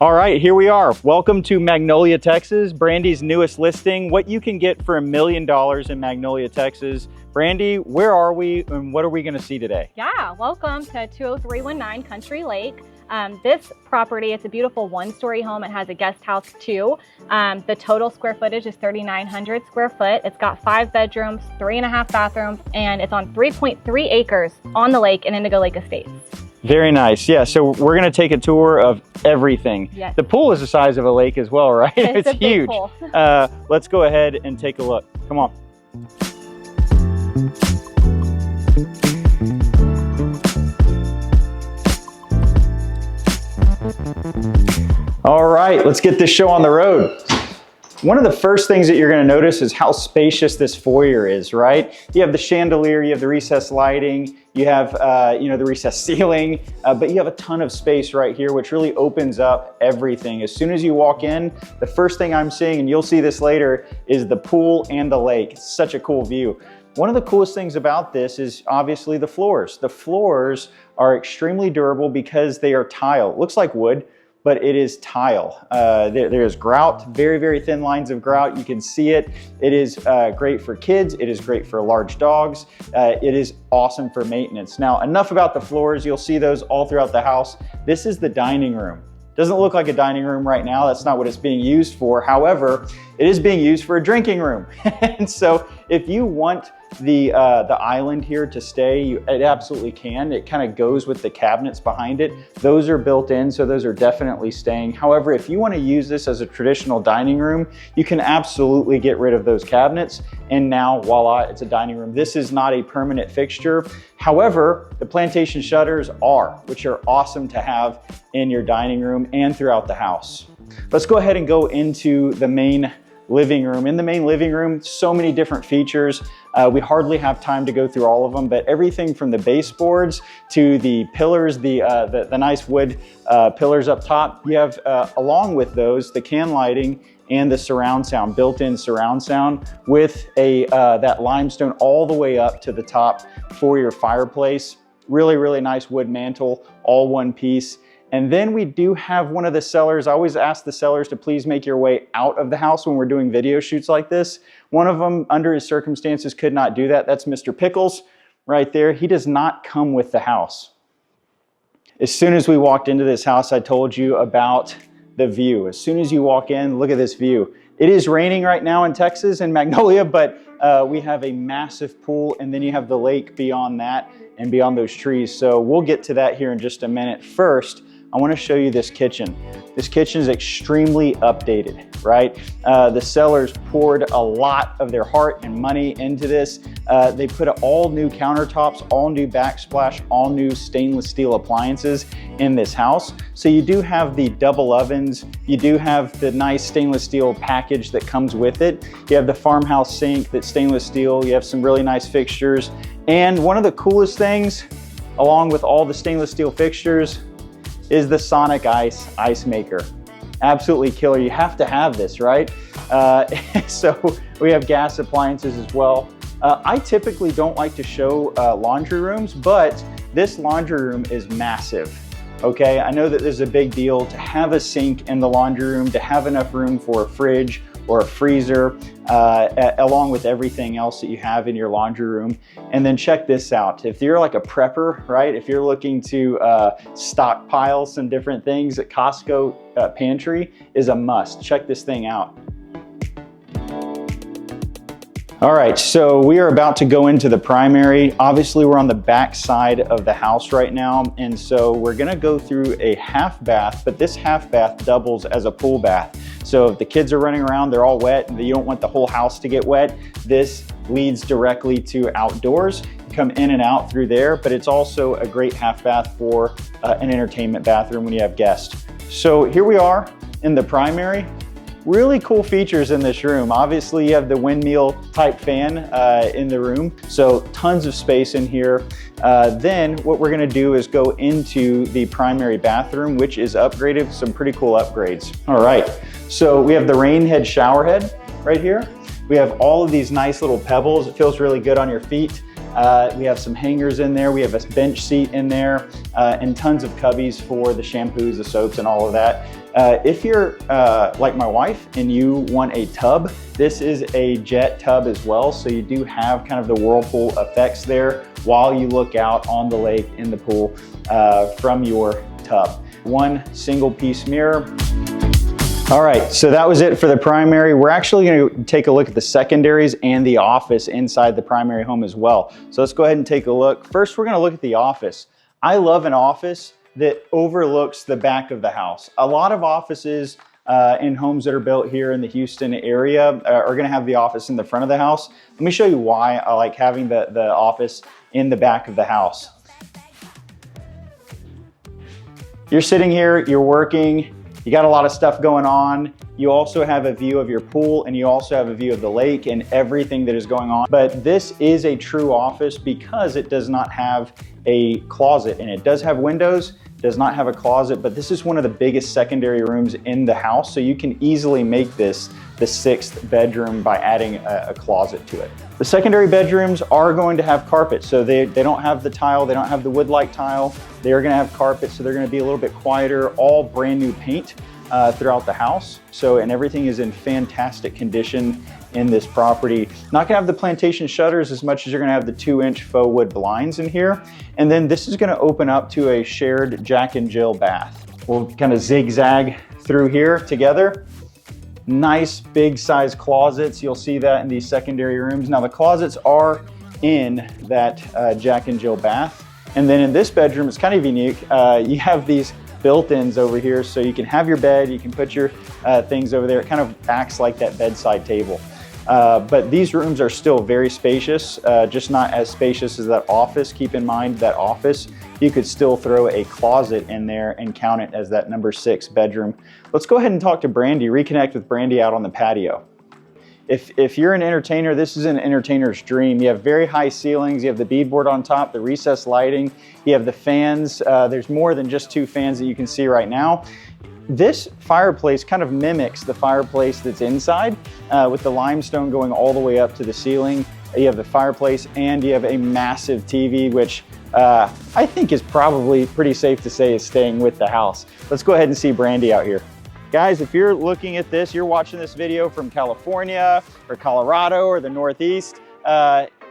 All right, here we are. Welcome to Magnolia, Texas, Brandy's newest listing. What you can get for $1 million in Magnolia, Texas. Brandy, where are we and what are we gonna see today? Yeah, welcome to 20319 Country Lake. This property, it's a beautiful one-story home. It has a guest house too. The total square footage is 3,900 square foot. It's got 5 bedrooms, 3.5 bathrooms, and it's on 3.3 acres on the lake in Indigo Lake Estates. Very nice. Yeah, so we're gonna take a tour of everything. Yes. The pool is the size of a lake as well, right? It's a big huge. pool. Let's go ahead and take a look. Come on. All right, let's get this show on the road. One of the first things that you're going to notice is how spacious this foyer is, right? You have the chandelier, you have the recessed lighting, you have the recessed ceiling, but you have a ton of space right here, which really opens up everything. As soon as you walk in, the first thing I'm seeing, and you'll see this later, is the pool and the lake. It's such a cool view. One of the coolest things about this is obviously the floors. The floors are extremely durable because they are tile. It looks like wood, but it is tile. There is grout, very, very thin lines of grout. You can see it. It is great for kids. It is great for large dogs. It is awesome for maintenance. Now, enough about the floors. You'll see those all throughout the house. This is the dining room. Doesn't look like a dining room right now. That's not what it's being used for. However, it is being used for a drinking room. And so if you want the island here to stay, it absolutely can. It kind of goes with the cabinets behind it. Those are built in, so those are definitely staying. However, if you want to use this as a traditional dining room, you can absolutely get rid of those cabinets. And now, voila, it's a dining room. This is not a permanent fixture. However, the plantation shutters are, which are awesome to have in your dining room and throughout the house. Let's go ahead and go into the main living room. In the main living room, so many different features. We hardly have time to go through all of them, but everything from the baseboards to the pillars, the nice wood pillars up top, you have, along with those, the can lighting and the surround sound, built-in surround sound with that limestone all the way up to the top for your fireplace. Really, really nice wood mantle, all one piece. And then we do have one of the sellers. I always ask the sellers to please make your way out of the house when we're doing video shoots like this. One of them, under his circumstances, could not do that. That's Mr. Pickles right there. He does not come with the house. As soon as we walked into this house, I told you about the view. As soon as you walk in, look at this view. It is raining right now in Texas, in Magnolia, but we have a massive pool, and then you have the lake beyond that and beyond those trees. So we'll get to that here in just a minute. First, I want to show you this kitchen. This kitchen is extremely updated, right? The sellers poured a lot of their heart and money into this. They put all new countertops, all new backsplash, all new stainless steel appliances in this house. So you do have the double ovens. You do have the nice stainless steel package that comes with it. You have the farmhouse sink that's stainless steel. You have some really nice fixtures. And one of the coolest things, along with all the stainless steel fixtures, is the Sonic ice maker. Absolutely killer. You have to have this, right? So we have gas appliances as well. I typically don't like to show laundry rooms, but this laundry room is massive. Okay, I know that this is a big deal to have a sink in the laundry room, to have enough room for a fridge or a freezer, along with everything else that you have in your laundry room. And then check this out. If you're like a prepper, right? If you're looking to stockpile some different things, at Costco pantry is a must. Check this thing out. All right, so we are about to go into the primary. Obviously, we're on the back side of the house right now, and so we're gonna go through a half bath, but this half bath doubles as a pool bath. So if the kids are running around, they're all wet, and you don't want the whole house to get wet, this leads directly to outdoors. You come in and out through there, but it's also a great half bath for an entertainment bathroom when you have guests. So here we are in the primary. Really cool features in this room. Obviously, you have the windmill type fan in the room, so tons of space in here. Then what we're gonna do is go into the primary bathroom, which is upgraded with some pretty cool upgrades. All right, so we have the rain head shower head right here. We have all of these nice little pebbles. It feels really good on your feet. We have some hangers in there. We have a bench seat in there and tons of cubbies for the shampoos, the soaps, and all of that. If you're like my wife and you want a tub, this is a jet tub as well. So you do have kind of the whirlpool effects there while you look out on the lake in the pool from your tub. One single piece mirror. All right, so that was it for the primary. We're actually going to take a look at the secondaries and the office inside the primary home as well. So let's go ahead and take a look. First, we're going to look at the office. I love an office that overlooks the back of the house. A lot of offices in homes that are built here in the Houston area are going to have the office in the front of the house. Let me show you why I like having the office in the back of the house. You're sitting here, you're working, you got a lot of stuff going on. You also have a view of your pool and you also have a view of the lake and everything that is going on. But this is a true office because it does not have a closet, and it does have windows, does not have a closet, but this is one of the biggest secondary rooms in the house. So you can easily make this the 6th bedroom by adding a closet to it. The secondary bedrooms are going to have carpet. So they don't have the tile, they don't have the wood-like tile. They're gonna have carpet, so they're gonna be a little bit quieter, all brand new paint throughout the house. And everything is in fantastic condition in this property. Not gonna have the plantation shutters as much as you're gonna have the 2-inch faux wood blinds in here. And then this is gonna open up to a shared Jack and Jill bath. We'll kind of zigzag through here together. Nice big size closets. You'll see that in these secondary rooms. Now the closets are in that Jack and Jill bath. And then in this bedroom, it's kind of unique. You have these built-ins over here, so you can have your bed, you can put your things over there. It kind of acts like that bedside table. But these rooms are still very spacious, just not as spacious as that office. Keep in mind that office, you could still throw a closet in there and count it as that number 6 bedroom. Let's go ahead and talk to Brandy, reconnect with Brandy out on the patio. If you're an entertainer, this is an entertainer's dream. You have very high ceilings, you have the beadboard on top, the recessed lighting, you have the fans. There's more than just 2 fans that you can see right now. This fireplace kind of mimics the fireplace that's inside with the limestone going all the way up to the ceiling. You have the fireplace and you have a massive TV, which I think is probably pretty safe to say is staying with the house. Let's go ahead and see Brandy out here. Guys, if you're looking at this, you're watching this video from California or Colorado or the Northeast,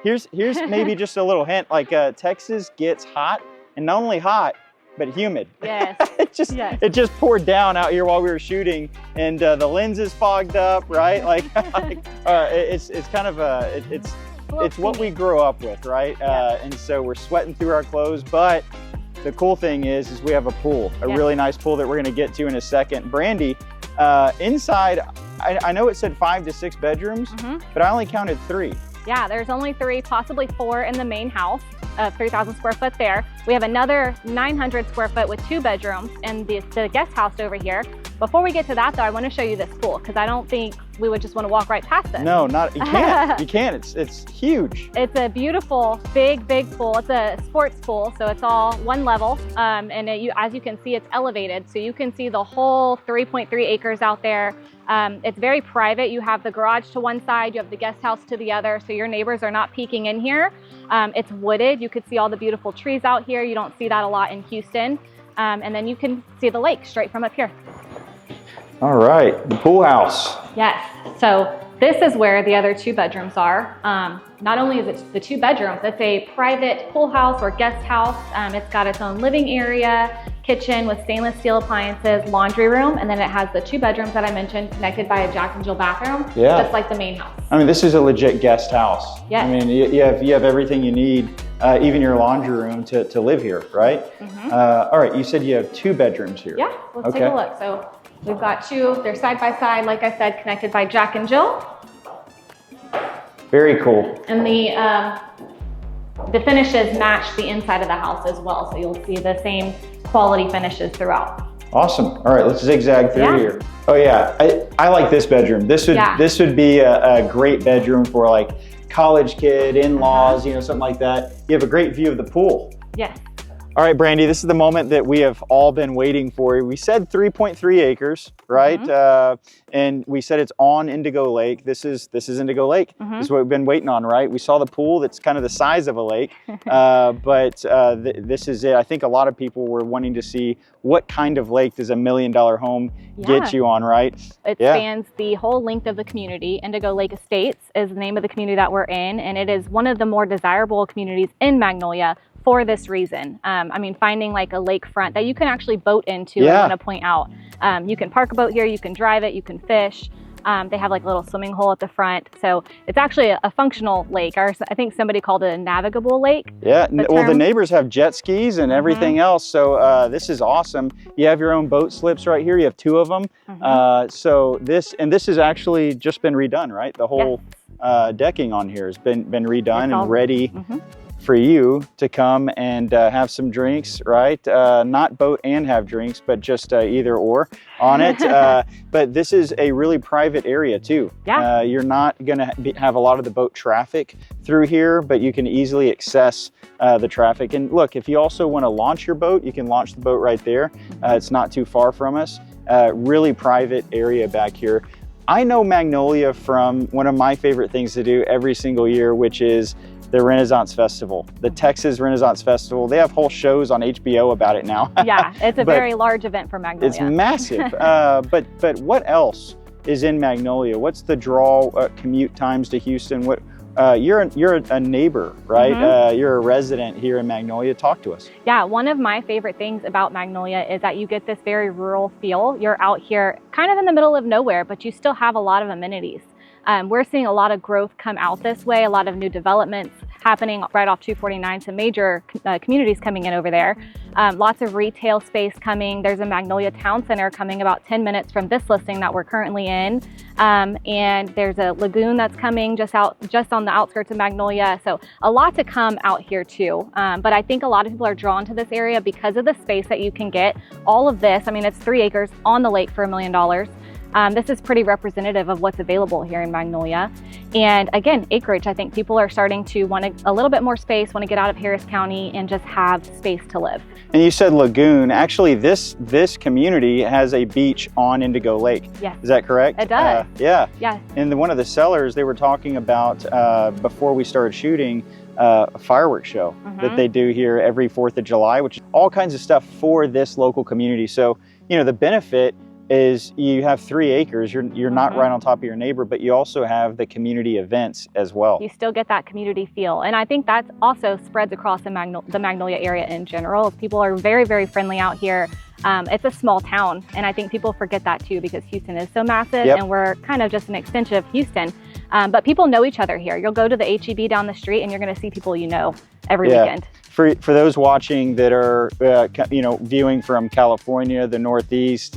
here's maybe just a little hint, like Texas gets hot, and not only hot, but humid. Yes. It just poured down out here while we were shooting, and the lens is fogged up, right? It's kind of it's what we grow up with, right? And so we're sweating through our clothes, but the cool thing is we have a pool, a really nice pool that we're gonna get to in a second. Brandy, inside, I know it said 5 to 6 bedrooms, but I only counted 3. Yeah, there's only 3, possibly 4 in the main house, 3,000 square foot there. We have another 900 square foot with 2 bedrooms and the guest house over here. Before we get to that though, I want to show you this pool because I don't think we would just want to walk right past it. No, you can't. You can't. It's huge. It's a beautiful, big pool. It's a sports pool, so it's all one level. And as you can see, it's elevated. So you can see the whole 3.3 acres out there. It's very private. You have the garage to one side, you have the guest house to the other, so your neighbors are not peeking in here. It's wooded. You could see all the beautiful trees out here. You don't see that a lot in Houston. And then you can see the lake straight from up here. All right, the pool house. Yes, so this is where the other 2 bedrooms are. Not only is it the 2 bedrooms, it's a private pool house or guest house. It's got its own living area, kitchen with stainless steel appliances, laundry room, and then it has the 2 bedrooms that I mentioned connected by a Jack and Jill bathroom, just like the main house. I mean, this is a legit guest house. Yes. I mean, you have everything you need, even your laundry room to live here, right? All right, you said you have 2 bedrooms here. Yeah, let's take a look. So we've got 2, they're side by side, like I said, connected by Jack and Jill. Very cool. And the finishes match the inside of the house as well. So you'll see the same quality finishes throughout. Awesome. All right, let's zigzag through here. Oh yeah, I like this bedroom. This would be a great bedroom for like college kid, in-laws, something like that. You have a great view of the pool. Yes. All right, Brandy, this is the moment that we have all been waiting for. We said 3.3 acres, right? And we said it's on Indigo Lake. This is Indigo Lake. This is what we've been waiting on, right? We saw the pool that's kind of the size of a lake, this is it. I think a lot of people were wanting to see what kind of lake does $1 million home get you on, right? It spans the whole length of the community. Indigo Lake Estates is the name of the community that we're in, and it is one of the more desirable communities in Magnolia for this reason. I mean, finding like a lakefront that you can actually boat into, I want to point out. You can park a boat here, you can drive it, you can fish. They have like a little swimming hole at the front. So it's actually a functional lake, or I think somebody called it a navigable lake. Yeah, well, the neighbors have jet skis and everything else. So this is awesome. You have your own boat slips right here. You have 2 of them. So this has actually just been redone, right? The whole decking on here has been redone and ready for you to come and have some drinks, right? Not boat and have drinks, but just either or on it. But this is a really private area too. You're not gonna have a lot of the boat traffic through here, but you can easily access the traffic. And look, if you also wanna launch your boat, you can launch the boat right there. It's not too far from us. Really private area back here. I know Magnolia from one of my favorite things to do every single year, which is the Renaissance Festival, the Texas Renaissance Festival. They have whole shows on HBO about it now. Yeah, it's a very large event for Magnolia. It's massive. But what else is in Magnolia? What's the draw? Commute times to Houston? What? You're a neighbor, right? You're a resident here in Magnolia. Talk to us. Yeah, one of my favorite things about Magnolia is that you get this very rural feel. You're out here kind of in the middle of nowhere, but you still have a lot of amenities. We're seeing a lot of growth come out this way, a lot of new developments happening right off 249, some major communities coming in over there. Lots of retail space coming. There's a Magnolia Town Center coming about 10 minutes from this listing that we're currently in. And there's a lagoon that's coming just on the outskirts of Magnolia. So a lot to come out here too. But I think a lot of people are drawn to this area because of the space that you can get. All of this, I mean, it's 3 acres on the lake for $1 million. This is pretty representative of what's available here in Magnolia. And again, acreage, I think people are starting to want a little bit more space, want to get out of Harris County and just have space to live. And you said lagoon. Actually, this community has a beach on Indigo Lake. Yes. Is that correct? It does. Yeah. Yeah. And one of the sellers, they were talking about, before we started shooting, a fireworks show that they do here every 4th of July, which is all kinds of stuff for this local community. So, you know, the benefit is you have 3 acres, you're not right on top of your neighbor, but you also have the community events as well. You still get that community feel. And I think that also spreads across the Magnolia area in general. People are very, very friendly out here. It's a small town, and I think people forget that too because Houston is so massive and we're kind of just an extension of Houston. But people know each other here. You'll go to the H-E-B down the street and you're gonna see people you know every weekend. For those watching that are, viewing from California, the Northeast,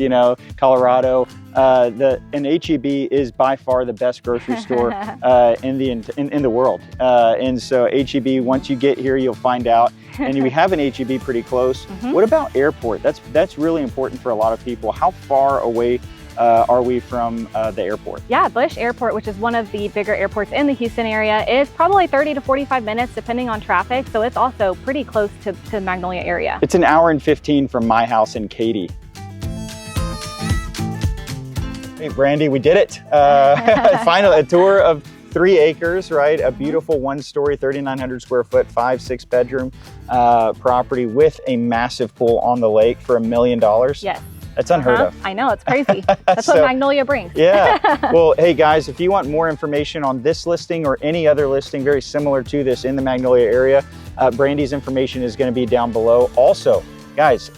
Colorado, an H-E-B is by far the best grocery store in the world. And so H-E-B, once you get here, you'll find out. And we have an H-E-B pretty close. What about airport? That's really important for a lot of people. How far away are we from the airport? Yeah, Bush Airport, which is one of the bigger airports in the Houston area, is probably 30 to 45 minutes depending on traffic. So it's also pretty close to the Magnolia area. It's 1 hour and 15 from my house in Katy. Hey, Brandy, we did it. Finally, a tour of 3 acres, right? A beautiful 1-story, 3,900 square foot, 5-6 bedroom property with a massive pool on the lake for $1 million. Yes. That's unheard of. I know, it's crazy. That's what Magnolia brings. Yeah. Well, hey guys, if you want more information on this listing or any other listing very similar to this in the Magnolia area, Brandy's information is going to be down below. Also, guys,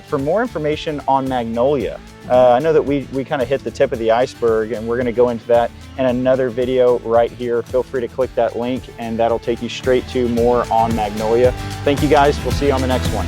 for more information on Magnolia, I know that we kind of hit the tip of the iceberg and we're going to go into that in another video right here. Feel free to click that link and that'll take you straight to more on Magnolia. Thank you guys. We'll see you on the next one.